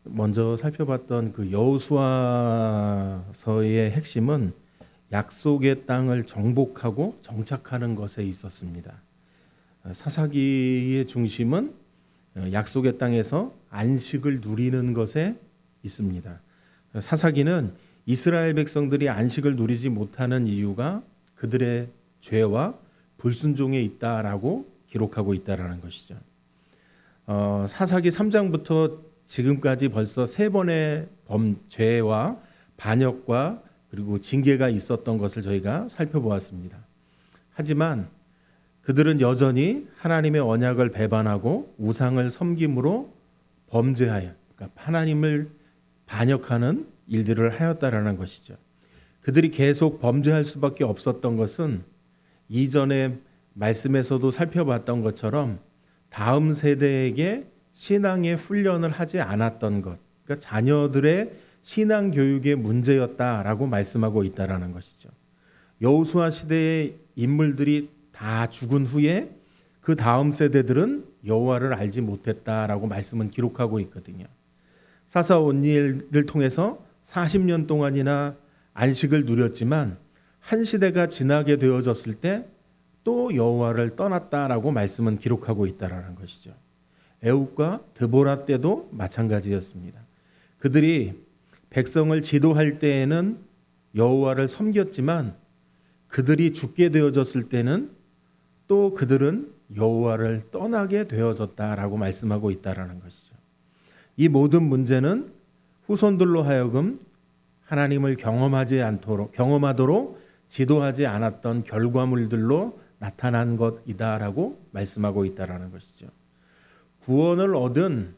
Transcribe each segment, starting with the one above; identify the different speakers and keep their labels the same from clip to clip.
Speaker 1: 먼저 살펴봤던 그 여호수아서의 핵심은 약속의 땅을 정복하고 정착하는 것에 있었습니다. 사사기의 중심은 약속의 땅에서 안식을 누리는 것에 있습니다. 사사기는 이스라엘 백성들이 안식을 누리지 못하는 이유가 그들의 죄와 불순종에 있다라고 기록하고 있다라는 것이죠. 사사기 3장부터 지금까지 벌써 3번의 죄와 반역과 그리고 징계가 있었던 것을 저희가 살펴보았습니다. 하지만 그들은 여전히 하나님의 언약을 배반하고 우상을 섬김으로 범죄하여, 그러니까 하나님을 반역하는 일들을 하였다라는 것이죠. 그들이 계속 범죄할 수밖에 없었던 것은 이전에 말씀에서도 살펴봤던 것처럼 다음 세대에게 신앙의 훈련을 하지 않았던 것, 그러니까 자녀들의 신앙 교육의 문제였다라고 말씀하고 있다라는 것이죠. 여호수아 시대의 인물들이 다 죽은 후에 그 다음 세대들은 여호와를 알지 못했다라고 말씀은 기록하고 있거든요. 사사 온니엘을 통해서 40년 동안이나 안식을 누렸지만 한 시대가 지나게 되어졌을 때 또 여호와를 떠났다라고 말씀은 기록하고 있다라는 것이죠. 에훗과 드보라 때도 마찬가지였습니다. 그들이 백성을 지도할 때에는 여호와를 섬겼지만 그들이 죽게 되어졌을 때는 또 그들은 여호와를 떠나게 되어졌다라고 말씀하고 있다라는 것이죠. 이 모든 문제는 후손들로 하여금 하나님을 경험하도록 지도하지 않았던 결과물들로 나타난 것이다라고 말씀하고 있다라는 것이죠. 구원을 얻은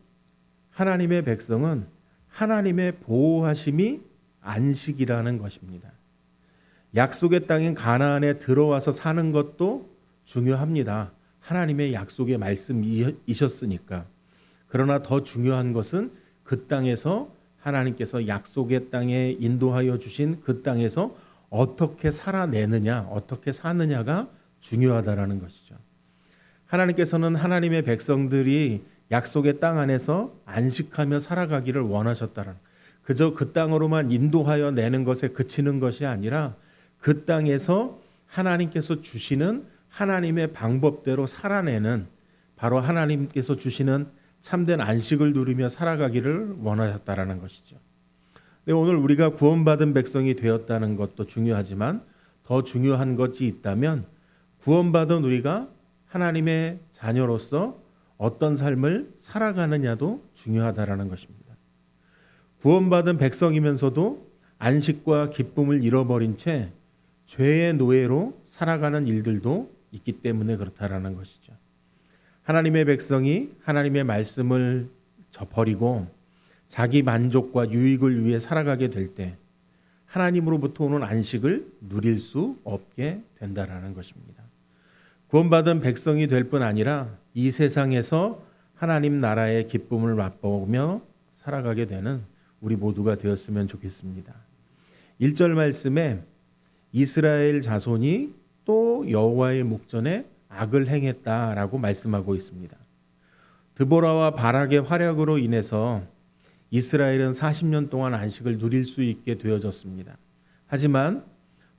Speaker 1: 하나님의 백성은 하나님의 보호하심이 안식이라는 것입니다. 약속의 땅인 가나안에 들어와서 사는 것도 중요합니다. 하나님의 약속의 말씀이셨으니까. 그러나 더 중요한 것은 그 땅에서 하나님께서 약속의 땅에 인도하여 주신 그 땅에서 어떻게 살아내느냐, 어떻게 사느냐가 중요하다라는 것이죠. 하나님께서는 하나님의 백성들이 약속의 땅 안에서 안식하며 살아가기를 원하셨다라는, 그저 그 땅으로만 인도하여 내는 것에 그치는 것이 아니라 그 땅에서 하나님께서 주시는 하나님의 방법대로 살아내는, 바로 하나님께서 주시는 참된 안식을 누리며 살아가기를 원하셨다라는 것이죠. 오늘 우리가 구원받은 백성이 되었다는 것도 중요하지만 더 중요한 것이 있다면 구원받은 우리가 하나님의 자녀로서 어떤 삶을 살아가느냐도 중요하다라는 것입니다. 구원받은 백성이면서도 안식과 기쁨을 잃어버린 채 죄의 노예로 살아가는 일들도 있기 때문에 그렇다라는 것이죠. 하나님의 백성이 하나님의 말씀을 버리고 자기 만족과 유익을 위해 살아가게 될 때 하나님으로부터 오는 안식을 누릴 수 없게 된다라는 것입니다. 구원받은 백성이 될 뿐 아니라 이 세상에서 하나님 나라의 기쁨을 맛보며 살아가게 되는 우리 모두가 되었으면 좋겠습니다. 1절 말씀에 이스라엘 자손이 또 여호와의 목전에 악을 행했다라고 말씀하고 있습니다. 드보라와 바락의 활약으로 인해서 이스라엘은 40년 동안 안식을 누릴 수 있게 되어졌습니다. 하지만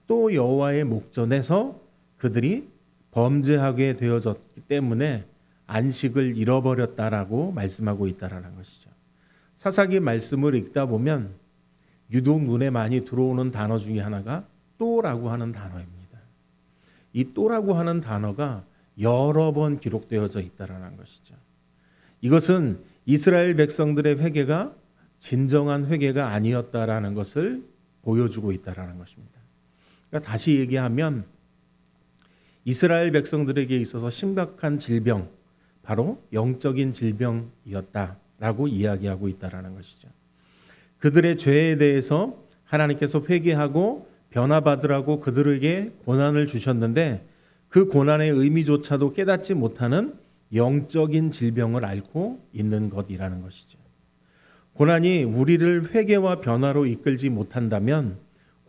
Speaker 1: 또 여호와의 목전에서 그들이 범죄하게 되어졌기 때문에 안식을 잃어버렸다라고 말씀하고 있다라는 것이죠. 사사기 말씀을 읽다 보면 유독 눈에 많이 들어오는 단어 중에 하나가 또라고 하는 단어입니다. 이 또라고 하는 단어가 여러 번 기록되어져 있다라는 것이죠. 이것은 이스라엘 백성들의 회개가 진정한 회개가 아니었다라는 것을 보여주고 있다라는 것입니다. 그러니까 다시 얘기하면 이스라엘 백성들에게 있어서 심각한 질병, 바로 영적인 질병이었다라고 이야기하고 있다라는 것이죠. 그들의 죄에 대해서 하나님께서 회개하고 변화받으라고 그들에게 고난을 주셨는데 그 고난의 의미조차도 깨닫지 못하는 영적인 질병을 앓고 있는 것이라는 것이죠. 고난이 우리를 회개와 변화로 이끌지 못한다면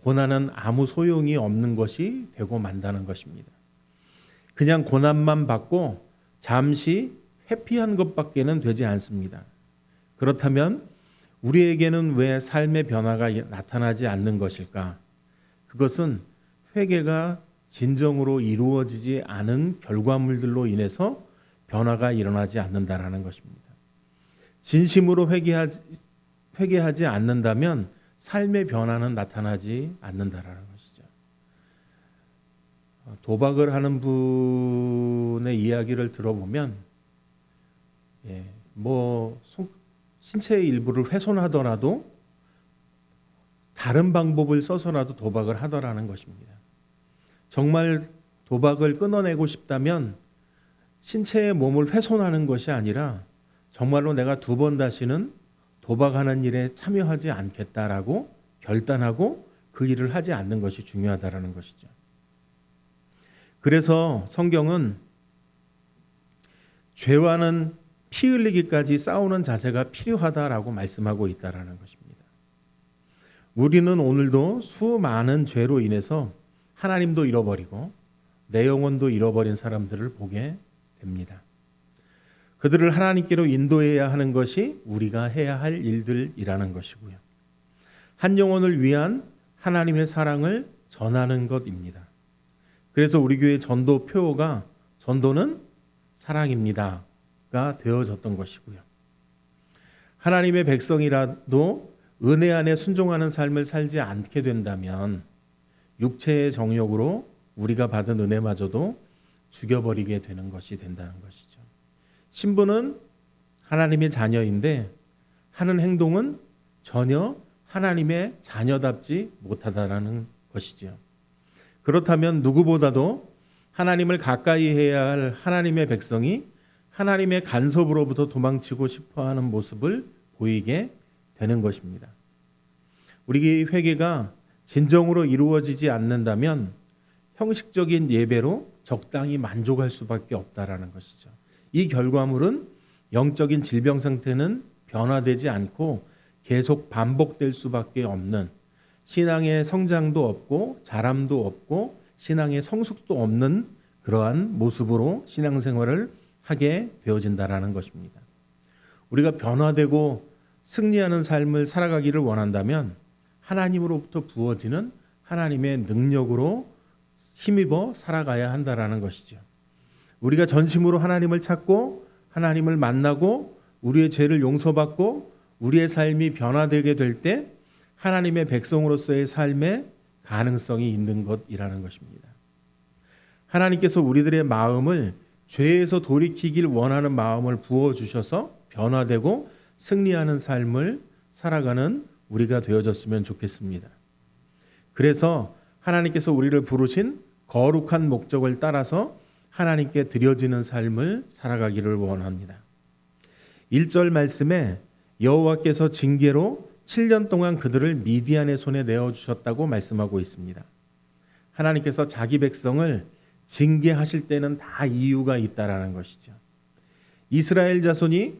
Speaker 1: 고난은 아무 소용이 없는 것이 되고 만다는 것입니다. 그냥 고난만 받고 잠시 회피한 것밖에는 되지 않습니다. 그렇다면 우리에게는 왜 삶의 변화가 나타나지 않는 것일까? 그것은 회개가 진정으로 이루어지지 않은 결과물들로 인해서 변화가 일어나지 않는다라는 것입니다. 진심으로 회개하지 않는다면 삶의 변화는 나타나지 않는다라는 것이죠. 도박을 하는 분의 이야기를 들어보면 신체의 일부를 훼손하더라도 다른 방법을 써서라도 도박을 하더라는 것입니다. 정말 도박을 끊어내고 싶다면 신체의 몸을 훼손하는 것이 아니라 정말로 내가 두 번 다시는 도박하는 일에 참여하지 않겠다라고 결단하고 그 일을 하지 않는 것이 중요하다라는 것이죠. 그래서 성경은 죄와는 피 흘리기까지 싸우는 자세가 필요하다라고 말씀하고 있다라는 것입니다. 우리는 오늘도 수많은 죄로 인해서 하나님도 잃어버리고 내 영혼도 잃어버린 사람들을 보게 됩니다. 그들을 하나님께로 인도해야 하는 것이 우리가 해야 할 일들이라는 것이고요. 한 영혼을 위한 하나님의 사랑을 전하는 것입니다. 그래서 우리 교회 전도 표어가 전도는 사랑입니다가 되어졌던 것이고요. 하나님의 백성이라도 은혜 안에 순종하는 삶을 살지 않게 된다면 육체의 정욕으로 우리가 받은 은혜마저도 죽여버리게 되는 것이 된다는 것이죠. 신부는 하나님의 자녀인데 하는 행동은 전혀 하나님의 자녀답지 못하다라는 것이죠. 그렇다면 누구보다도 하나님을 가까이 해야 할 하나님의 백성이 하나님의 간섭으로부터 도망치고 싶어하는 모습을 보이게 되는 것입니다. 우리 회개가 진정으로 이루어지지 않는다면 형식적인 예배로 적당히 만족할 수밖에 없다라는 것이죠. 이 결과물은 영적인 질병 상태는 변화되지 않고 계속 반복될 수밖에 없는, 신앙의 성장도 없고 자람도 없고 신앙의 성숙도 없는 그러한 모습으로 신앙생활을 하게 되어진다라는 것입니다. 우리가 변화되고 승리하는 삶을 살아가기를 원한다면 하나님으로부터 부어지는 하나님의 능력으로 힘입어 살아가야 한다라는 것이죠. 우리가 전심으로 하나님을 찾고 하나님을 만나고 우리의 죄를 용서받고 우리의 삶이 변화되게 될 때 하나님의 백성으로서의 삶에 가능성이 있는 것이라는 것입니다. 하나님께서 우리들의 마음을 죄에서 돌이키길 원하는 마음을 부어주셔서 변화되고 승리하는 삶을 살아가는 우리가 되어졌으면 좋겠습니다. 그래서 하나님께서 우리를 부르신 거룩한 목적을 따라서 하나님께 드려지는 삶을 살아가기를 원합니다. 1절 말씀에 여호와께서 징계로 7년 동안 그들을 미디안의 손에 내어주셨다고 말씀하고 있습니다. 하나님께서 자기 백성을 징계하실 때는 다 이유가 있다라는 것이죠. 이스라엘 자손이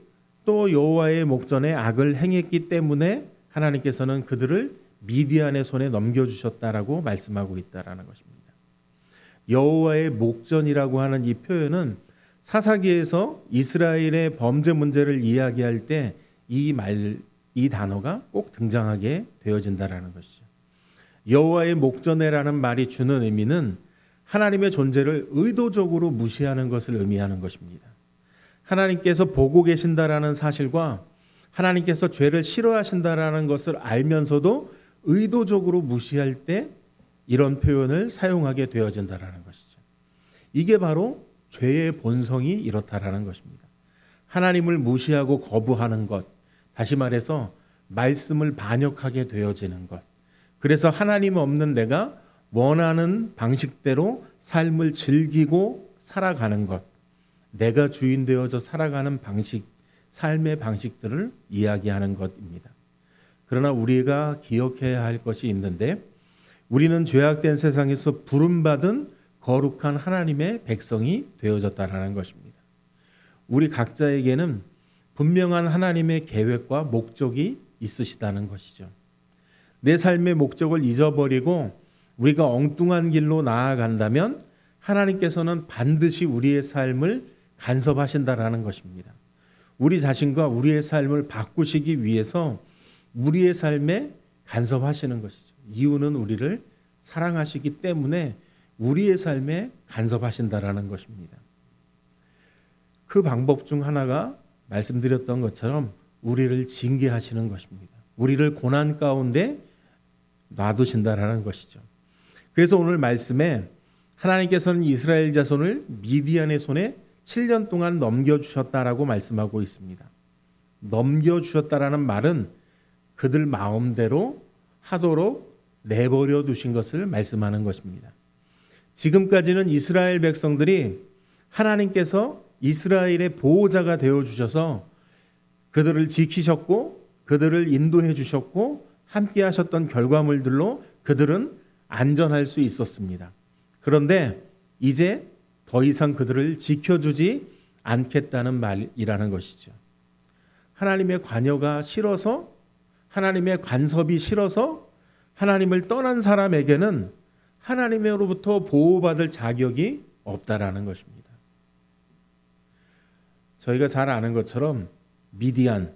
Speaker 1: 또 여호와의 목전에 악을 행했기 때문에 하나님께서는 그들을 미디안의 손에 넘겨주셨다라고 말씀하고 있다라는 것입니다. 여호와의 목전이라고 하는 이 표현은 사사기에서 이스라엘의 범죄 문제를 이야기할 때 이 단어가 꼭 등장하게 되어진다라는 것이죠. 여호와의 목전에라는 말이 주는 의미는 하나님의 존재를 의도적으로 무시하는 것을 의미하는 것입니다. 하나님께서 보고 계신다라는 사실과 하나님께서 죄를 싫어하신다라는 것을 알면서도 의도적으로 무시할 때 이런 표현을 사용하게 되어진다라는 것이죠. 이게 바로 죄의 본성이 이렇다라는 것입니다. 하나님을 무시하고 거부하는 것, 다시 말해서 말씀을 반역하게 되어지는 것. 그래서 하나님 없는 내가 원하는 방식대로 삶을 즐기고 살아가는 것, 내가 주인 되어져 살아가는 방식, 삶의 방식들을 이야기하는 것입니다. 그러나 우리가 기억해야 할 것이 있는데 우리는 죄악된 세상에서 부름받은 거룩한 하나님의 백성이 되어졌다라는 것입니다. 우리 각자에게는 분명한 하나님의 계획과 목적이 있으시다는 것이죠. 내 삶의 목적을 잊어버리고 우리가 엉뚱한 길로 나아간다면 하나님께서는 반드시 우리의 삶을 간섭하신다라는 것입니다. 우리 자신과 우리의 삶을 바꾸시기 위해서 우리의 삶에 간섭하시는 것이죠. 이유는 우리를 사랑하시기 때문에 우리의 삶에 간섭하신다라는 것입니다. 그 방법 중 하나가 말씀드렸던 것처럼 우리를 징계하시는 것입니다. 우리를 고난 가운데 놔두신다라는 것이죠. 그래서 오늘 말씀에 하나님께서는 이스라엘 자손을 미디안의 손에 7년 동안 넘겨주셨다라고 말씀하고 있습니다. 넘겨주셨다라는 말은 그들 마음대로 하도록 내버려 두신 것을 말씀하는 것입니다. 지금까지는 이스라엘 백성들이 하나님께서 이스라엘의 보호자가 되어주셔서 그들을 지키셨고 그들을 인도해 주셨고 함께 하셨던 결과물들로 그들은 안전할 수 있었습니다. 그런데 이제 더 이상 그들을 지켜주지 않겠다는 말이라는 것이죠. 하나님의 관여가 싫어서, 하나님의 간섭이 싫어서 하나님을 떠난 사람에게는 하나님으로부터 보호받을 자격이 없다라는 것입니다. 저희가 잘 아는 것처럼 미디안,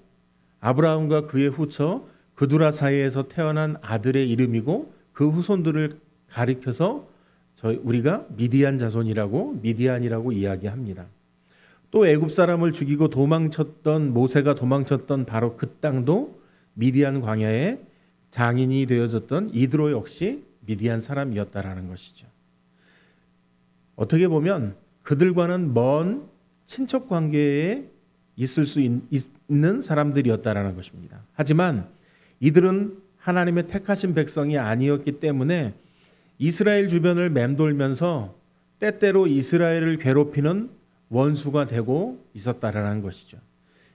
Speaker 1: 아브라함과 그의 후처 그두라 사이에서 태어난 아들의 이름이고 그 후손들을 가리켜서 우리가 미디안 자손이라고, 미디안이라고 이야기합니다. 또 애굽 사람을 죽이고 도망쳤던, 모세가 도망쳤던 바로 그 땅도 미디안 광야의 장인이 되어졌던 이드로 역시 미디안 사람이었다라는 것이죠. 어떻게 보면 그들과는 먼 친척 관계에 있을 수 있는 사람들이었다라는 것입니다. 하지만 이들은 하나님의 택하신 백성이 아니었기 때문에 이스라엘 주변을 맴돌면서 때때로 이스라엘을 괴롭히는 원수가 되고 있었다라는 것이죠.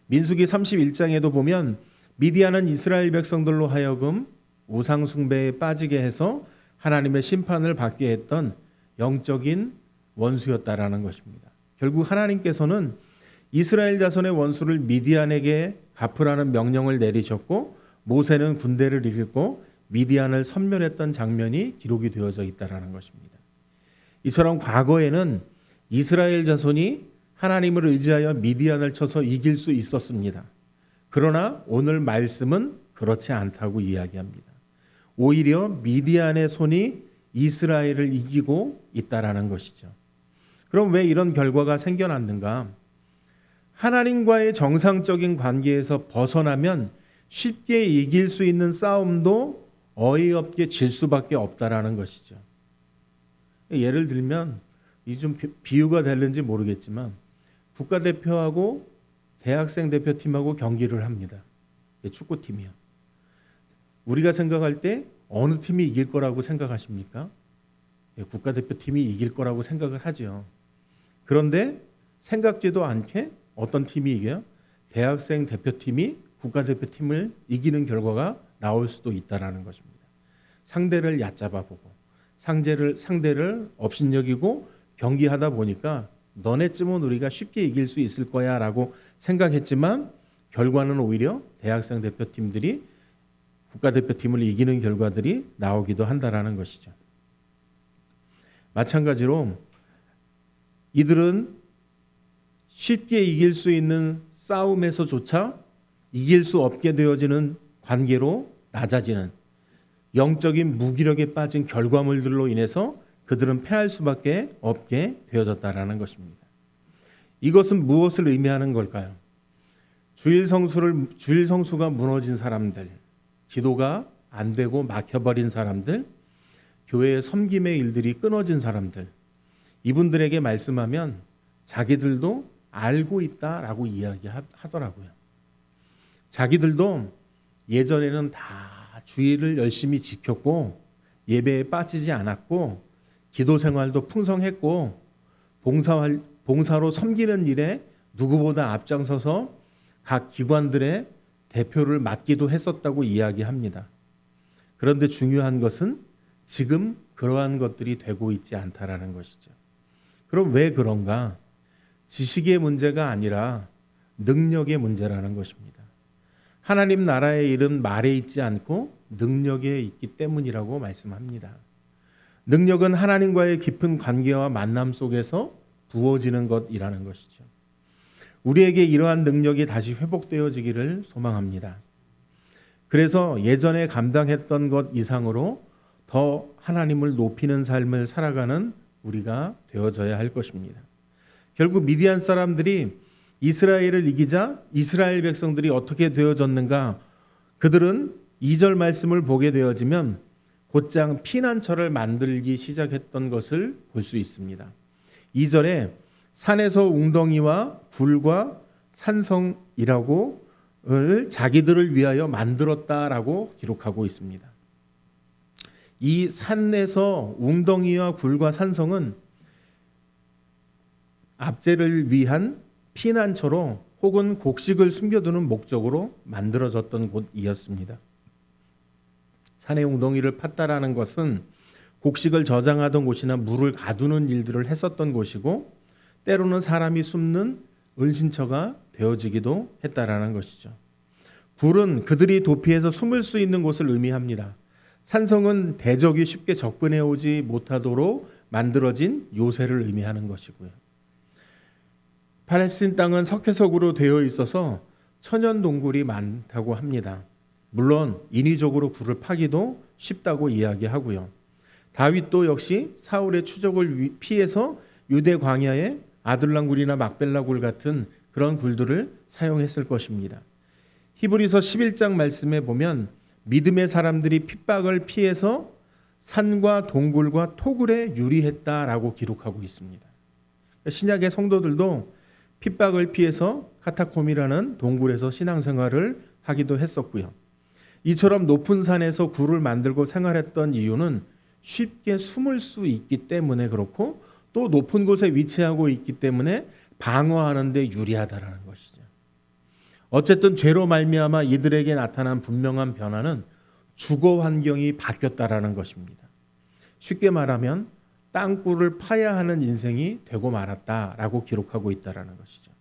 Speaker 1: 민수기 31장에도 보면 미디안은 이스라엘 백성들로 하여금 우상 숭배에 빠지게 해서 하나님의 심판을 받게 했던 영적인 원수였다라는 것입니다. 결국 하나님께서는 이스라엘 자손의 원수를 미디안에게 갚으라는 명령을 내리셨고 모세는 군대를 이끌고 미디안을 섬멸했던 장면이 기록이 되어져 있다라는 것입니다. 이처럼 과거에는 이스라엘 자손이 하나님을 의지하여 미디안을 쳐서 이길 수 있었습니다. 그러나 오늘 말씀은 그렇지 않다고 이야기합니다. 오히려 미디안의 손이 이스라엘을 이기고 있다라는 것이죠. 그럼 왜 이런 결과가 생겨났는가? 하나님과의 정상적인 관계에서 벗어나면 쉽게 이길 수 있는 싸움도 어이없게 질 수밖에 없다라는 것이죠. 예를 들면 이 좀 비유가 될는지 모르겠지만 국가대표하고 대학생 대표팀하고 경기를 합니다. 축구팀이요. 우리가 생각할 때 어느 팀이 이길 거라고 생각하십니까? 국가대표팀이 이길 거라고 생각을 하죠. 그런데 생각지도 않게 어떤 팀이 이겨요? 대학생 대표팀이 국가대표팀을 이기는 결과가 나올 수도 있다라는 것입니다. 상대를 얕잡아보고 상대를 업신여기고 경기하다 보니까 너네쯤은 우리가 쉽게 이길 수 있을 거야 라고 생각했지만 결과는 오히려 대학생 대표팀들이 국가대표팀을 이기는 결과들이 나오기도 한다라는 것이죠. 마찬가지로 이들은 쉽게 이길 수 있는 싸움에서조차 이길 수 없게 되어지는 관계로 낮아지는 영적인 무기력에 빠진 결과물들로 인해서 그들은 패할 수밖에 없게 되어졌다라는 것입니다. 이것은 무엇을 의미하는 걸까요? 주일 성수가 무너진 사람들, 기도가 안 되고 막혀버린 사람들, 교회의 섬김의 일들이 끊어진 사람들, 이분들에게 말씀하면 자기들도 알고 있다라고 이야기하더라고요. 자기들도 예전에는 다 주일을 열심히 지켰고 예배에 빠지지 않았고 기도 생활도 풍성했고 봉사로 섬기는 일에 누구보다 앞장서서 각 기관들의 대표를 맡기도 했었다고 이야기합니다. 그런데 중요한 것은 지금 그러한 것들이 되고 있지 않다라는 것이죠. 그럼 왜 그런가? 지식의 문제가 아니라 능력의 문제라는 것입니다. 하나님 나라의 일은 말에 있지 않고 능력에 있기 때문이라고 말씀합니다. 능력은 하나님과의 깊은 관계와 만남 속에서 부어지는 것이라는 것이죠. 우리에게 이러한 능력이 다시 회복되어지기를 소망합니다. 그래서 예전에 감당했던 것 이상으로 더 하나님을 높이는 삶을 살아가는 우리가 되어져야 할 것입니다. 결국 미디안 사람들이 이스라엘을 이기자 이스라엘 백성들이 어떻게 되어졌는가? 그들은 2절 말씀을 보게 되어지면 곧장 피난처를 만들기 시작했던 것을 볼 수 있습니다. 2절에 산에서 웅덩이와 굴과 산성이라고 자기들을 위하여 만들었다라고 기록하고 있습니다. 이 산에서 웅덩이와 굴과 산성은 압제를 위한 피난처로 혹은 곡식을 숨겨두는 목적으로 만들어졌던 곳이었습니다. 산의 웅덩이를 팠다라는 것은 곡식을 저장하던 곳이나 물을 가두는 일들을 했었던 곳이고 때로는 사람이 숨는 은신처가 되어지기도 했다라는 것이죠. 굴은 그들이 도피해서 숨을 수 있는 곳을 의미합니다. 산성은 대적이 쉽게 접근해 오지 못하도록 만들어진 요새를 의미하는 것이고요. 팔레스틴 땅은 석회석으로 되어 있어서 천연 동굴이 많다고 합니다. 물론 인위적으로 굴을 파기도 쉽다고 이야기하고요. 다윗도 역시 사울의 추적을 피해서 유대 광야에 아둘람 굴이나 막벨라 굴 같은 그런 굴들을 사용했을 것입니다. 히브리서 11장 말씀에 보면 믿음의 사람들이 핍박을 피해서 산과 동굴과 토굴에 유리했다라고 기록하고 있습니다. 신약의 성도들도 핍박을 피해서 카타콤이라는 동굴에서 신앙생활을 하기도 했었고요. 이처럼 높은 산에서 굴을 만들고 생활했던 이유는 쉽게 숨을 수 있기 때문에 그렇고 또 높은 곳에 위치하고 있기 때문에 방어하는 데 유리하다라는 것이죠. 어쨌든 죄로 말미암아 이들에게 나타난 분명한 변화는 주거 환경이 바뀌었다라는 것입니다. 쉽게 말하면 땅굴을 파야 하는 인생이 되고 말았다라고 기록하고 있다라는 것이죠.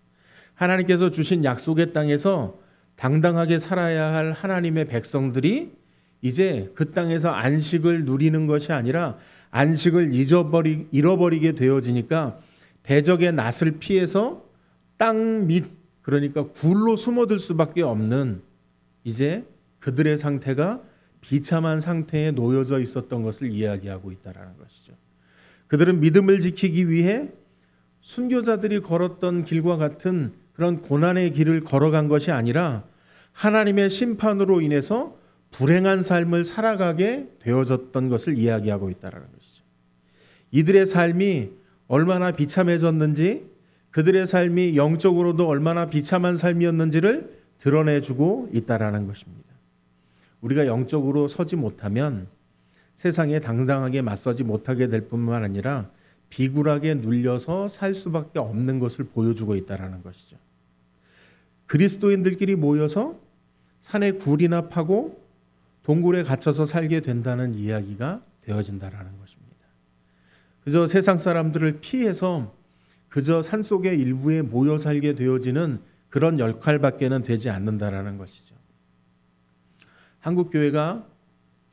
Speaker 1: 하나님께서 주신 약속의 땅에서 당당하게 살아야 할 하나님의 백성들이 이제 그 땅에서 안식을 누리는 것이 아니라 안식을 잃어버리게 되어지니까 대적의 낯을 피해서 땅 밑, 그러니까 굴로 숨어들 수밖에 없는 이제 그들의 상태가 비참한 상태에 놓여져 있었던 것을 이야기하고 있다는 것이죠. 그들은 믿음을 지키기 위해 순교자들이 걸었던 길과 같은 그런 고난의 길을 걸어간 것이 아니라 하나님의 심판으로 인해서 불행한 삶을 살아가게 되어졌던 것을 이야기하고 있다는 것이죠. 이들의 삶이 얼마나 비참해졌는지, 그들의 삶이 영적으로도 얼마나 비참한 삶이었는지를 드러내주고 있다는 것입니다. 우리가 영적으로 서지 못하면 세상에 당당하게 맞서지 못하게 될 뿐만 아니라 비굴하게 눌려서 살 수밖에 없는 것을 보여주고 있다는 것이죠. 그리스도인들끼리 모여서 산에 굴이나 파고 동굴에 갇혀서 살게 된다는 이야기가 되어진다는 것입니다. 그저 세상 사람들을 피해서 그저 산속의 일부에 모여 살게 되어지는 그런 역할밖에는 되지 않는다라는 것이죠. 한국 교회가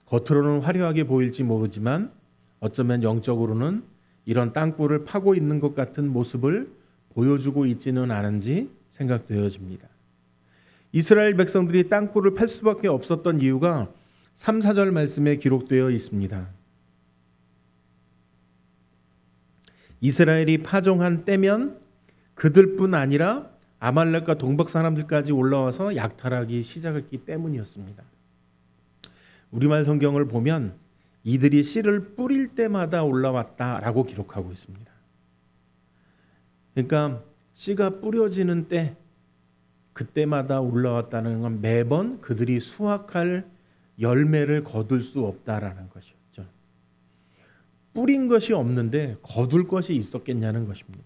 Speaker 1: 겉으로는 화려하게 보일지 모르지만 어쩌면 영적으로는 이런 땅굴을 파고 있는 것 같은 모습을 보여주고 있지는 않은지 생각되어집니다. 이스라엘 백성들이 땅굴을 팔 수밖에 없었던 이유가 3, 4절 말씀에 기록되어 있습니다. 이스라엘이 파종한 때면 그들뿐 아니라 아말렉과 동방 사람들까지 올라와서 약탈하기 시작했기 때문이었습니다. 우리말 성경을 보면 이들이 씨를 뿌릴 때마다 올라왔다라고 기록하고 있습니다. 그러니까 씨가 뿌려지는 때 그때마다 올라왔다는 건 매번 그들이 수확할 열매를 거둘 수 없다라는 것이었죠. 뿌린 것이 없는데 거둘 것이 있었겠냐는 것입니다.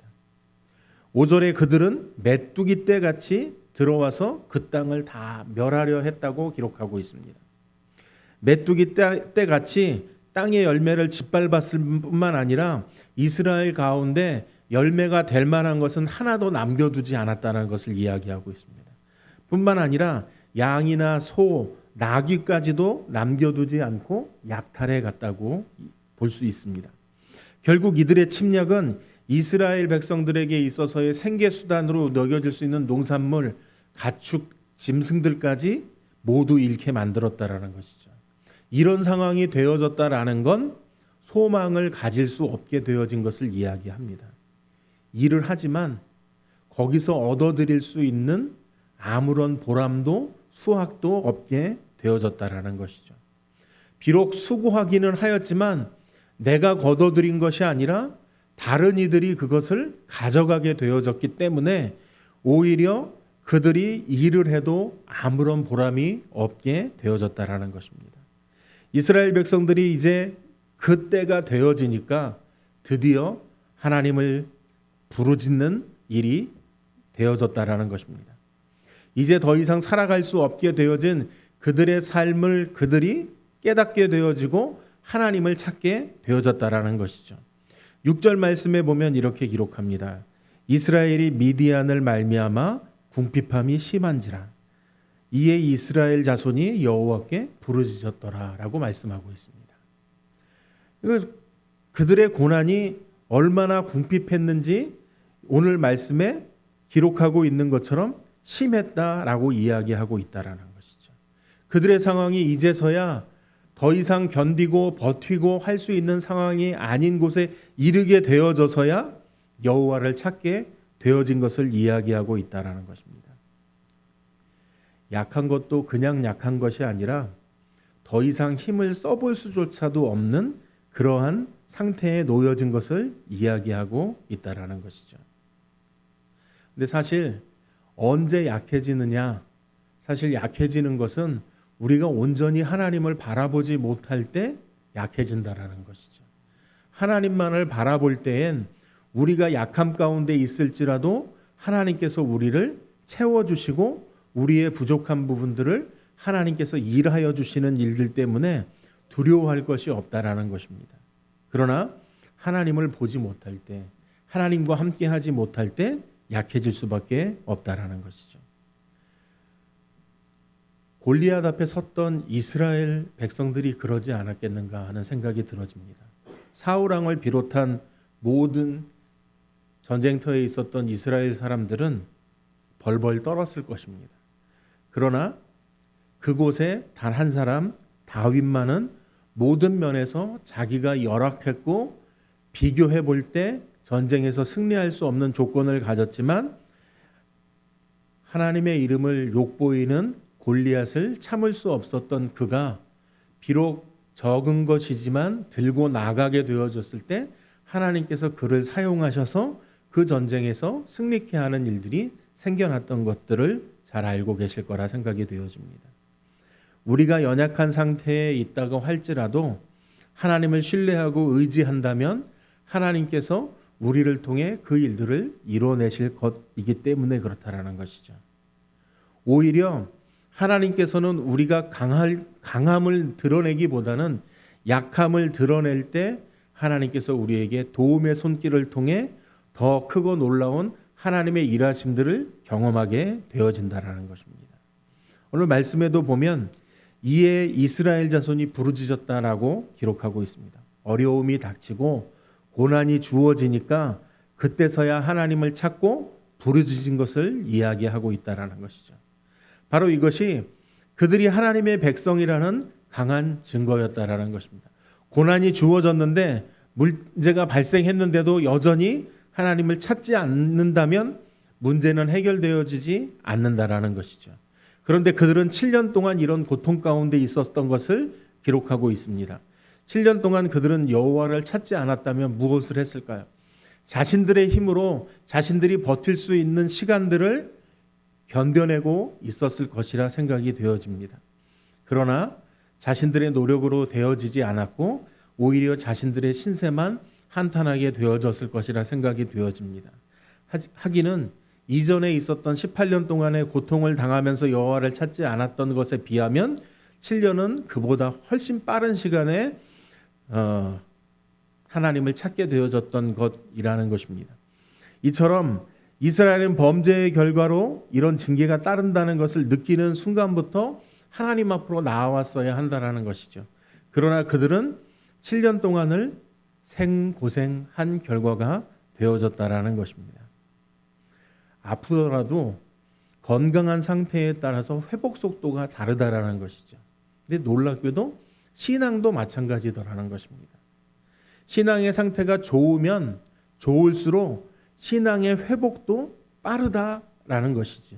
Speaker 1: 5절에 그들은 메뚜기 떼같이 들어와서 그 땅을 다 멸하려 했다고 기록하고 있습니다. 메뚜기 떼같이 땅의 열매를 짓밟았을 뿐만 아니라 이스라엘 가운데 열매가 될 만한 것은 하나도 남겨두지 않았다는 것을 이야기하고 있습니다. 뿐만 아니라 양이나 소, 나귀까지도 남겨두지 않고 약탈해 갔다고 볼 수 있습니다. 결국 이들의 침략은 이스라엘 백성들에게 있어서의 생계수단으로 여겨질 수 있는 농산물, 가축, 짐승들까지 모두 잃게 만들었다라는 것이죠. 이런 상황이 되어졌다라는 건 소망을 가질 수 없게 되어진 것을 이야기합니다. 일을 하지만 거기서 얻어들일 수 있는 아무런 보람도 수확도 없게 되어졌다라는 것이죠. 비록 수고하기는 하였지만 내가 거둬들인 것이 아니라 다른 이들이 그것을 가져가게 되어졌기 때문에 오히려 그들이 일을 해도 아무런 보람이 없게 되어졌다라는 것입니다. 이스라엘 백성들이 이제 그 때가 되어지니까 드디어 하나님을 부르짖는 일이 되어졌다라는 것입니다. 이제 더 이상 살아갈 수 없게 되어진 그들의 삶을 그들이 깨닫게 되어지고 하나님을 찾게 되어졌다라는 것이죠. 6절 말씀에 보면 이렇게 기록합니다. 이스라엘이 미디안을 말미암아 궁핍함이 심한지라 이에 이스라엘 자손이 여호와께 부르짖었더라라고 말씀하고 있습니다. 그들의 고난이 얼마나 궁핍했는지 오늘 말씀에 기록하고 있는 것처럼 심했다라고 이야기하고 있다라는 것이죠. 그들의 상황이 이제서야 더 이상 견디고 버티고 할 수 있는 상황이 아닌 곳에 이르게 되어져서야 여호와를 찾게 되어진 것을 이야기하고 있다라는 것입니다. 약한 것도 그냥 약한 것이 아니라 더 이상 힘을 써볼 수조차도 없는 그러한 상태에 놓여진 것을 이야기하고 있다라는 것이죠. 근데 사실 언제 약해지느냐? 사실 약해지는 것은 우리가 온전히 하나님을 바라보지 못할 때 약해진다라는 것이죠. 하나님만을 바라볼 때엔 우리가 약함 가운데 있을지라도 하나님께서 우리를 채워주시고 우리의 부족한 부분들을 하나님께서 일하여 주시는 일들 때문에 두려워할 것이 없다라는 것입니다. 그러나 하나님을 보지 못할 때, 하나님과 함께하지 못할 때 약해질 수밖에 없다라는 것이죠. 골리앗 앞에 섰던 이스라엘 백성들이 그러지 않았겠는가 하는 생각이 들어집니다. 사울 왕을 비롯한 모든 전쟁터에 있었던 이스라엘 사람들은 벌벌 떨었을 것입니다. 그러나 그곳에 단 한 사람 다윗만은 모든 면에서 자기가 열악했고 비교해 볼 때 전쟁에서 승리할 수 없는 조건을 가졌지만 하나님의 이름을 욕보이는 골리앗을 참을 수 없었던 그가 비록 적은 것이지만 들고 나가게 되어졌을 때 하나님께서 그를 사용하셔서 그 전쟁에서 승리케 하는 일들이 생겨났던 것들을 잘 알고 계실 거라 생각이 되어집니다. 우리가 연약한 상태에 있다고 할지라도 하나님을 신뢰하고 의지한다면 하나님께서 우리를 통해 그 일들을 이뤄내실 것이기 때문에 그렇다라는 것이죠. 오히려 하나님께서는 우리가 강함을 드러내기보다는 약함을 드러낼 때 하나님께서 우리에게 도움의 손길을 통해 더 크고 놀라운 하나님의 일하심들을 경험하게 되어진다라는 것입니다. 오늘 말씀에도 보면 이에 이스라엘 자손이 부르짖었다라고 기록하고 있습니다. 어려움이 닥치고 고난이 주어지니까 그때서야 하나님을 찾고 부르짖은 것을 이야기하고 있다라는 것이죠. 바로 이것이 그들이 하나님의 백성이라는 강한 증거였다라는 것입니다. 고난이 주어졌는데 문제가 발생했는데도 여전히 하나님을 찾지 않는다면 문제는 해결되어지지 않는다라는 것이죠. 그런데 그들은 7년 동안 이런 고통 가운데 있었던 것을 기록하고 있습니다. 7년 동안 그들은 여호와를 찾지 않았다면 무엇을 했을까요? 자신들의 힘으로 자신들이 버틸 수 있는 시간들을 견뎌내고 있었을 것이라 생각이 되어집니다. 그러나 자신들의 노력으로 되어지지 않았고 오히려 자신들의 신세만 한탄하게 되어졌을 것이라 생각이 되어집니다. 하기는 이전에 있었던 18년 동안의 고통을 당하면서 여호와를 찾지 않았던 것에 비하면 7년은 그보다 훨씬 빠른 시간에 하나님을 찾게 되어졌던 것이라는 것입니다. 이처럼 이스라엘은 범죄의 결과로 이런 징계가 따른다는 것을 느끼는 순간부터 하나님 앞으로 나아왔어야 한다는 것이죠. 그러나 그들은 7년 동안을 생고생한 결과가 되어졌다라는 것입니다. 앞으로라도 건강한 상태에 따라서 회복 속도가 다르다라는 것이죠. 근데 놀랍게도 신앙도 마찬가지더라는 것입니다. 신앙의 상태가 좋으면 좋을수록 신앙의 회복도 빠르다라는 것이죠.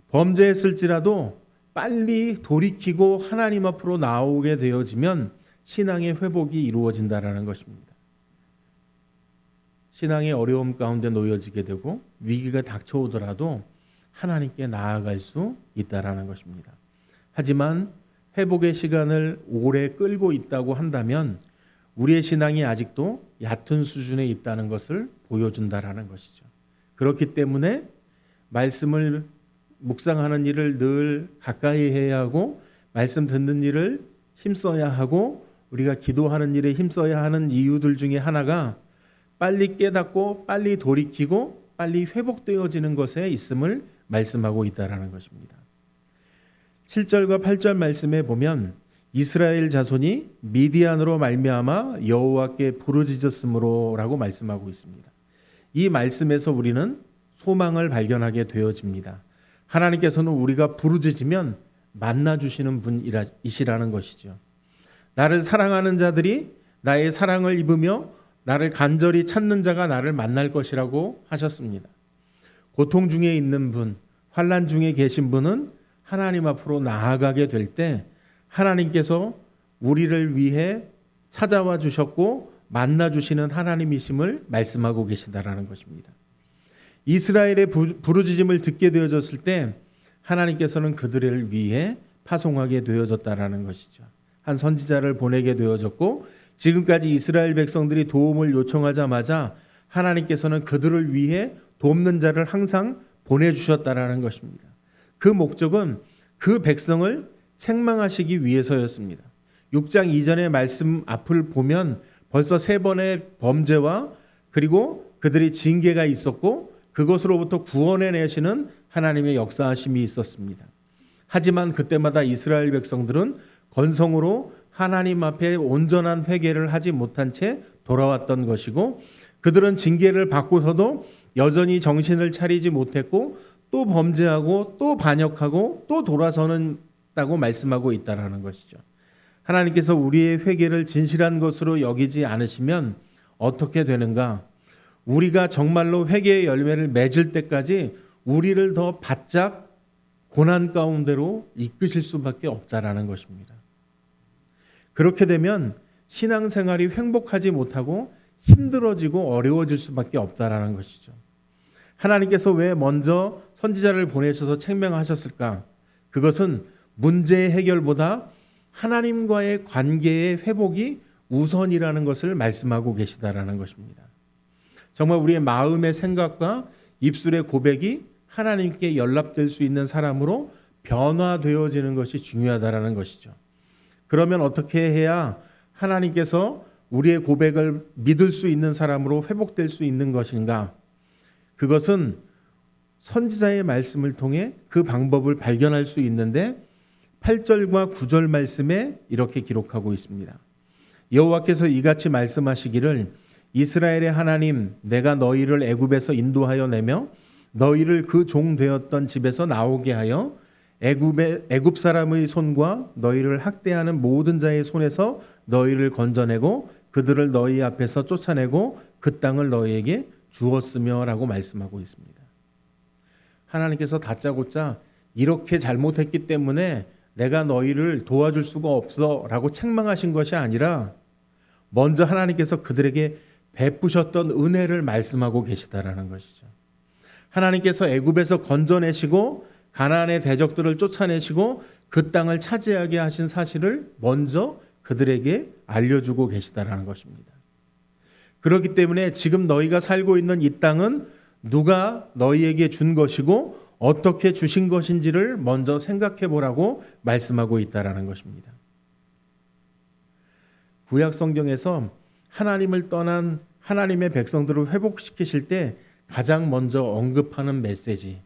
Speaker 1: 범죄했을지라도 빨리 돌이키고 하나님 앞으로 나오게 되어지면 신앙의 회복이 이루어진다라는 것입니다. 신앙의 어려움 가운데 놓여지게 되고 위기가 닥쳐오더라도 하나님께 나아갈 수 있다라는 것입니다. 하지만 회복의 시간을 오래 끌고 있다고 한다면 우리의 신앙이 아직도 얕은 수준에 있다는 것을 보여준다라는 것이죠. 그렇기 때문에 말씀을 묵상하는 일을 늘 가까이 해야 하고 말씀 듣는 일을 힘써야 하고 우리가 기도하는 일에 힘써야 하는 이유들 중에 하나가 빨리 깨닫고 빨리 돌이키고 빨리 회복되어지는 것에 있음을 말씀하고 있다라는 것입니다. 7절과 8절 말씀에 보면 이스라엘 자손이 미디안으로 말미암아 여호와께 부르짖었으므로라고 말씀하고 있습니다. 이 말씀에서 우리는 소망을 발견하게 되어집니다. 하나님께서는 우리가 부르짖으면 만나주시는 분이시라는 것이죠. 나를 사랑하는 자들이 나의 사랑을 입으며 나를 간절히 찾는 자가 나를 만날 것이라고 하셨습니다. 고통 중에 있는 분, 환난 중에 계신 분은 하나님 앞으로 나아가게 될 때 하나님께서 우리를 위해 찾아와 주셨고 만나 주시는 하나님이심을 말씀하고 계시다라는 것입니다. 이스라엘의 부르짖음을 듣게 되어졌을 때 하나님께서는 그들을 위해 파송하게 되어졌다라는 것이죠. 한 선지자를 보내게 되어졌고 지금까지 이스라엘 백성들이 도움을 요청하자마자 하나님께서는 그들을 위해 돕는 자를 항상 보내주셨다라는 것입니다. 그 목적은 그 백성을 책망하시기 위해서였습니다. 6장 이전의 말씀 앞을 보면 벌써 3번의 범죄와 그리고 그들의 징계가 있었고 그것으로부터 구원해내시는 하나님의 역사하심이 있었습니다. 하지만 그때마다 이스라엘 백성들은 건성으로 하나님 앞에 온전한 회개를 하지 못한 채 돌아왔던 것이고 그들은 징계를 받고서도 여전히 정신을 차리지 못했고 또 범죄하고 또 반역하고 또 돌아서는다고 말씀하고 있다라는 것이죠. 하나님께서 우리의 회개를 진실한 것으로 여기지 않으시면 어떻게 되는가? 우리가 정말로 회개의 열매를 맺을 때까지 우리를 더 바짝 고난 가운데로 이끄실 수밖에 없다라는 것입니다. 그렇게 되면 신앙생활이 행복하지 못하고 힘들어지고 어려워질 수밖에 없다라는 것이죠. 하나님께서 왜 먼저 선지자를 보내셔서 책명하셨을까? 그것은 문제의 해결보다 하나님과의 관계의 회복이 우선이라는 것을 말씀하고 계시다라는 것입니다. 정말 우리의 마음의 생각과 입술의 고백이 하나님께 연락될 수 있는 사람으로 변화되어지는 것이 중요하다라는 것이죠. 그러면 어떻게 해야 하나님께서 우리의 고백을 믿을 수 있는 사람으로 회복될 수 있는 것인가? 그것은 선지자의 말씀을 통해 그 방법을 발견할 수 있는데 8절과 9절 말씀에 이렇게 기록하고 있습니다. 여호와께서 이같이 말씀하시기를 이스라엘의 하나님 내가 너희를 애굽에서 인도하여 내며 너희를 그 종 되었던 집에서 나오게 하여 애굽 사람의 손과 너희를 학대하는 모든 자의 손에서 너희를 건져내고 그들을 너희 앞에서 쫓아내고 그 땅을 너희에게 주었으며라고 말씀하고 있습니다. 하나님께서 다짜고짜 이렇게 잘못했기 때문에 내가 너희를 도와줄 수가 없어라고 책망하신 것이 아니라 먼저 하나님께서 그들에게 베푸셨던 은혜를 말씀하고 계시다라는 것이죠. 하나님께서 애굽에서 건져내시고 가나안의 대적들을 쫓아내시고 그 땅을 차지하게 하신 사실을 먼저 그들에게 알려주고 계시다라는 것입니다. 그렇기 때문에 지금 너희가 살고 있는 이 땅은 누가 너희에게 준 것이고 어떻게 주신 것인지를 먼저 생각해 보라고 말씀하고 있다라는 것입니다. 구약 성경에서 하나님을 떠난 하나님의 백성들을 회복시키실 때 가장 먼저 언급하는 메시지,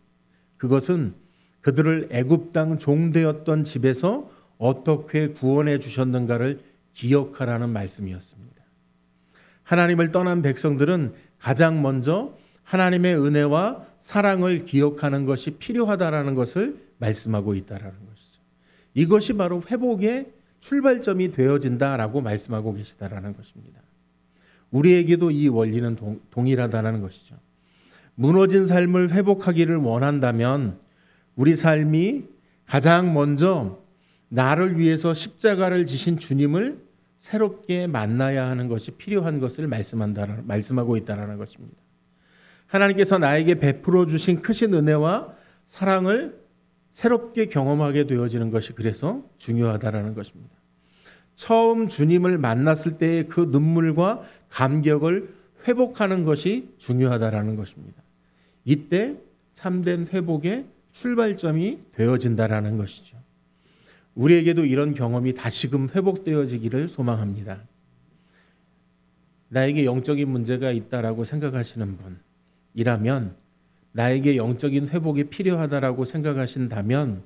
Speaker 1: 그것은 그들을 애굽 땅 종되었던 집에서 어떻게 구원해 주셨는가를 기억하라는 말씀이었습니다. 하나님을 떠난 백성들은 가장 먼저 하나님의 은혜와 사랑을 기억하는 것이 필요하다라는 것을 말씀하고 있다라는 것이죠. 이것이 바로 회복의 출발점이 되어진다라고 말씀하고 계시다라는 것입니다. 우리에게도 이 원리는 동일하다는 것이죠. 무너진 삶을 회복하기를 원한다면 우리 삶이 가장 먼저 나를 위해서 십자가를 지신 주님을 새롭게 만나야 하는 것이 필요한 것을 말씀하고 있다는 것입니다. 하나님께서 나에게 베풀어 주신 크신 은혜와 사랑을 새롭게 경험하게 되어지는 것이 그래서 중요하다는 것입니다. 처음 주님을 만났을 때의 그 눈물과 감격을 회복하는 것이 중요하다는 것입니다. 이때 참된 회복의 출발점이 되어진다는 것이죠. 우리에게도 이런 경험이 다시금 회복되어지기를 소망합니다. 나에게 영적인 문제가 있다라고 생각하시는 분이라면, 나에게 영적인 회복이 필요하다라고 생각하신다면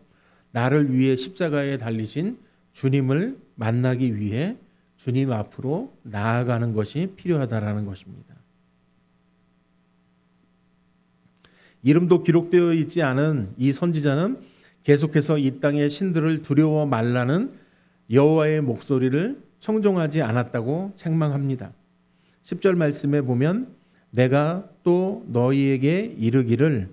Speaker 1: 나를 위해 십자가에 달리신 주님을 만나기 위해 주님 앞으로 나아가는 것이 필요하다라는 것입니다. 이름도 기록되어 있지 않은 이 선지자는 계속해서 이 땅의 신들을 두려워 말라는 여호와의 목소리를 청종하지 않았다고 책망합니다. 10절 말씀에 보면 내가 또 너희에게 이르기를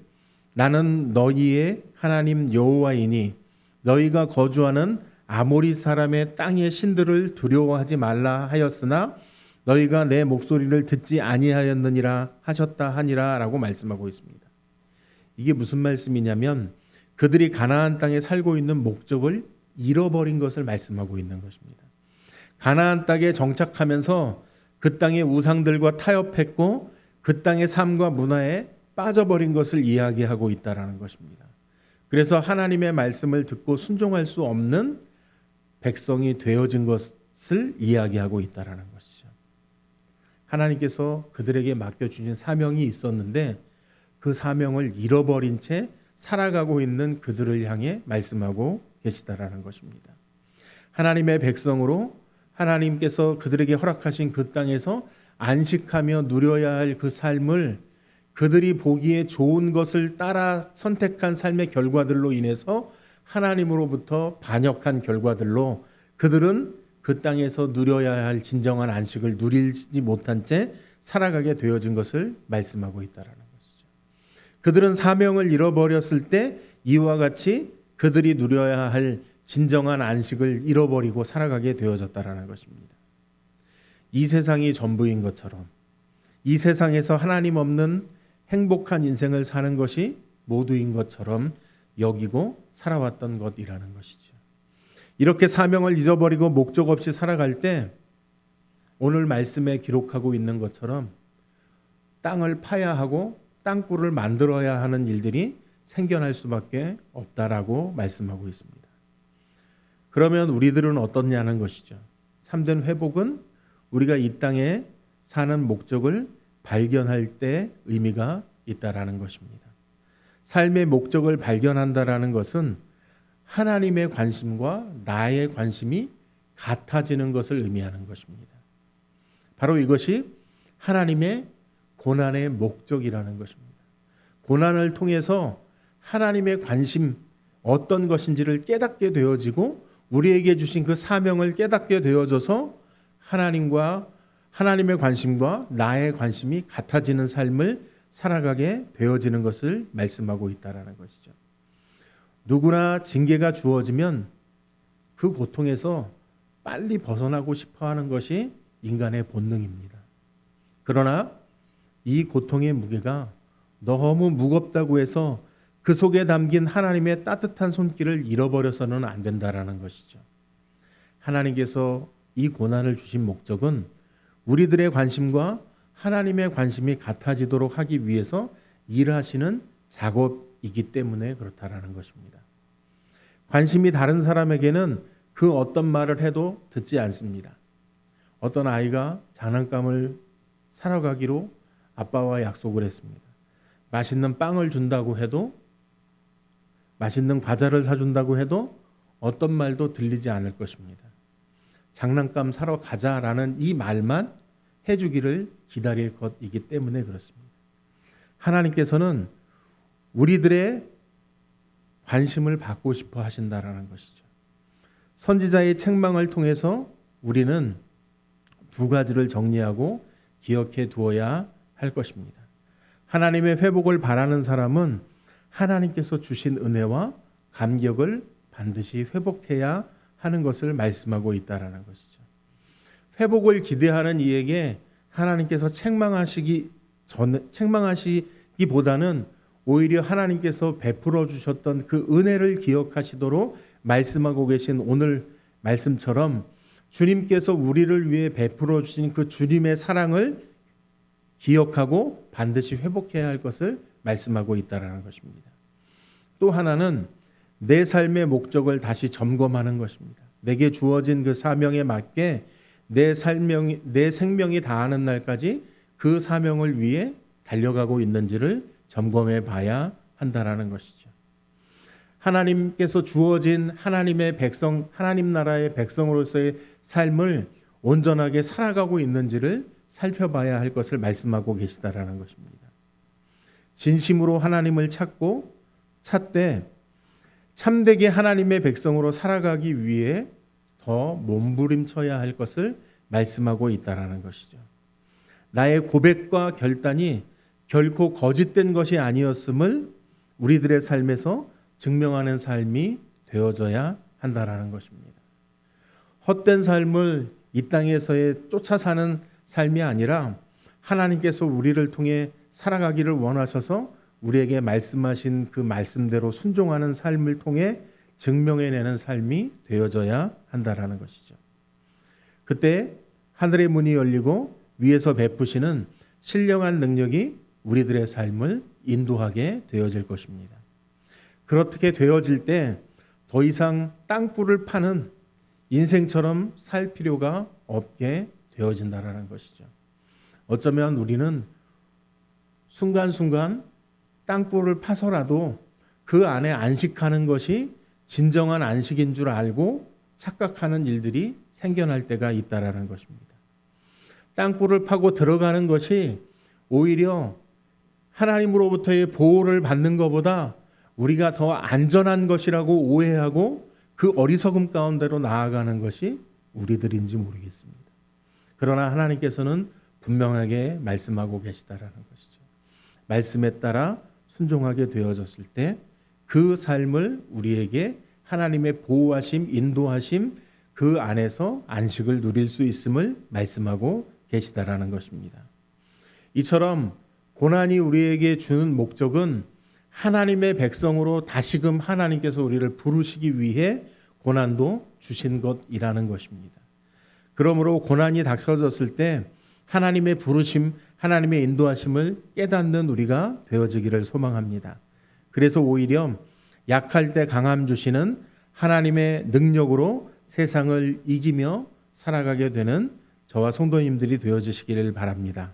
Speaker 1: 나는 너희의 하나님 여호와이니 너희가 거주하는 아모리 사람의 땅의 신들을 두려워하지 말라 하였으나 너희가 내 목소리를 듣지 아니하였느니라 하셨다 하니라 라고 말씀하고 있습니다. 이게 무슨 말씀이냐면 그들이 가나안 땅에 살고 있는 목적을 잃어버린 것을 말씀하고 있는 것입니다. 가나안 땅에 정착하면서 그 땅의 우상들과 타협했고 그 땅의 삶과 문화에 빠져버린 것을 이야기하고 있다는 것입니다. 그래서 하나님의 말씀을 듣고 순종할 수 없는 백성이 되어진 것을 이야기하고 있다는 것이죠. 하나님께서 그들에게 맡겨주신 사명이 있었는데 그 사명을 잃어버린 채 살아가고 있는 그들을 향해 말씀하고 계시다라는 것입니다. 하나님의 백성으로 하나님께서 그들에게 허락하신 그 땅에서 안식하며 누려야 할 그 삶을 그들이 보기에 좋은 것을 따라 선택한 삶의 결과들로 인해서 하나님으로부터 반역한 결과들로 그들은 그 땅에서 누려야 할 진정한 안식을 누리지 못한 채 살아가게 되어진 것을 말씀하고 있다는 것이죠. 그들은 사명을 잃어버렸을 때 이와 같이 그들이 누려야 할 진정한 안식을 잃어버리고 살아가게 되어졌다는 것입니다. 이 세상이 전부인 것처럼 이 세상에서 하나님 없는 행복한 인생을 사는 것이 모두인 것처럼 여기고 살아왔던 것이라는 것이죠. 이렇게 사명을 잊어버리고 목적 없이 살아갈 때 오늘 말씀에 기록하고 있는 것처럼 땅을 파야 하고 땅굴을 만들어야 하는 일들이 생겨날 수밖에 없다라고 말씀하고 있습니다. 그러면 우리들은 어떻냐는 것이죠. 참된 회복은 우리가 이 땅에 사는 목적을 발견할 때 의미가 있다라는 것입니다. 삶의 목적을 발견한다라는 것은 하나님의 관심과 나의 관심이 같아지는 것을 의미하는 것입니다. 바로 이것이 하나님의 고난의 목적이라는 것입니다. 고난을 통해서 하나님의 관심 어떤 것인지를 깨닫게 되어지고 우리에게 주신 그 사명을 깨닫게 되어져서 하나님의 관심과 나의 관심이 같아지는 삶을 살아가게 되어지는 것을 말씀하고 있다는 것이죠. 누구나 징계가 주어지면 그 고통에서 빨리 벗어나고 싶어하는 것이 인간의 본능입니다. 그러나 이 고통의 무게가 너무 무겁다고 해서 그 속에 담긴 하나님의 따뜻한 손길을 잃어버려서는 안 된다라는 것이죠. 하나님께서 이 고난을 주신 목적은 우리들의 관심과 하나님의 관심이 같아지도록 하기 위해서 일하시는 작업이기 때문에 그렇다라는 것입니다. 관심이 다른 사람에게는 그 어떤 말을 해도 듣지 않습니다. 어떤 아이가 장난감을 사러 가기로 아빠와 약속을 했습니다. 맛있는 빵을 준다고 해도 맛있는 과자를 사준다고 해도 어떤 말도 들리지 않을 것입니다. 장난감 사러 가자라는 이 말만 해주기를 기다릴 것이기 때문에 그렇습니다. 하나님께서는 우리들의 관심을 받고 싶어 하신다라는 것이죠. 선지자의 책망을 통해서 우리는 두 가지를 정리하고 기억해 두어야 할 것입니다. 하나님의 회복을 바라는 사람은 하나님께서 주신 은혜와 감격을 반드시 회복해야 하는 것을 말씀하고 있다라는 것이죠. 회복을 기대하는 이에게 하나님께서 책망하시기보다는 오히려 하나님께서 베풀어 주셨던 그 은혜를 기억하시도록 말씀하고 계신 오늘 말씀처럼 주님께서 우리를 위해 베풀어 주신 그 주님의 사랑을 기억하고 반드시 회복해야 할 것을 말씀하고 있다라는 것입니다. 또 하나는 내 삶의 목적을 다시 점검하는 것입니다. 내게 주어진 그 사명에 맞게 내 생명이 다하는 날까지 그 사명을 위해 달려가고 있는지를 점검해 봐야 한다라는 것이죠. 하나님께서 주어진 하나님의 백성, 하나님 나라의 백성으로서의 삶을 온전하게 살아가고 있는지를 살펴봐야 할 것을 말씀하고 계시다라는 것입니다. 진심으로 하나님을 찾되 참되게 하나님의 백성으로 살아가기 위해 더 몸부림쳐야 할 것을 말씀하고 있다라는 것이죠. 나의 고백과 결단이 결코 거짓된 것이 아니었음을 우리들의 삶에서 증명하는 삶이 되어져야 한다라는 것입니다. 헛된 삶을 이 땅에서의 쫓아 사는 삶이 아니라 하나님께서 우리를 통해 살아가기를 원하셔서 우리에게 말씀하신 그 말씀대로 순종하는 삶을 통해 증명해내는 삶이 되어져야 한다라는 것이죠. 그때 하늘의 문이 열리고 위에서 베푸시는 신령한 능력이 우리들의 삶을 인도하게 되어질 것입니다. 그렇게 되어질 때 더 이상 땅굴을 파는 인생처럼 살 필요가 없게 되어진다라는 것이죠. 어쩌면 우리는 순간순간 땅굴을 파서라도 그 안에 안식하는 것이 진정한 안식인 줄 알고 착각하는 일들이 생겨날 때가 있다라는 것입니다. 땅굴을 파고 들어가는 것이 오히려 하나님으로부터의 보호를 받는 것보다 우리가 더 안전한 것이라고 오해하고 그 어리석음 가운데로 나아가는 것이 우리들인지 모르겠습니다. 그러나 하나님께서는 분명하게 말씀하고 계시다라는 것이죠. 말씀에 따라 순종하게 되어졌을 때 그 삶을 우리에게 하나님의 보호하심, 인도하심 그 안에서 안식을 누릴 수 있음을 말씀하고 계시다라는 것입니다. 이처럼 고난이 우리에게 주는 목적은 하나님의 백성으로 다시금 하나님께서 우리를 부르시기 위해 고난도 주신 것이라는 것입니다. 그러므로 고난이 닥쳐졌을 때 하나님의 부르심, 하나님의 인도하심을 깨닫는 우리가 되어지기를 소망합니다. 그래서 오히려 약할 때 강함 주시는 하나님의 능력으로 세상을 이기며 살아가게 되는 저와 성도님들이 되어주시기를 바랍니다.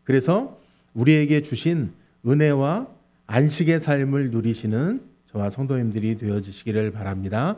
Speaker 1: 그래서 우리에게 주신 은혜와 안식의 삶을 누리시는 저와 성도님들이 되어주시기를 바랍니다.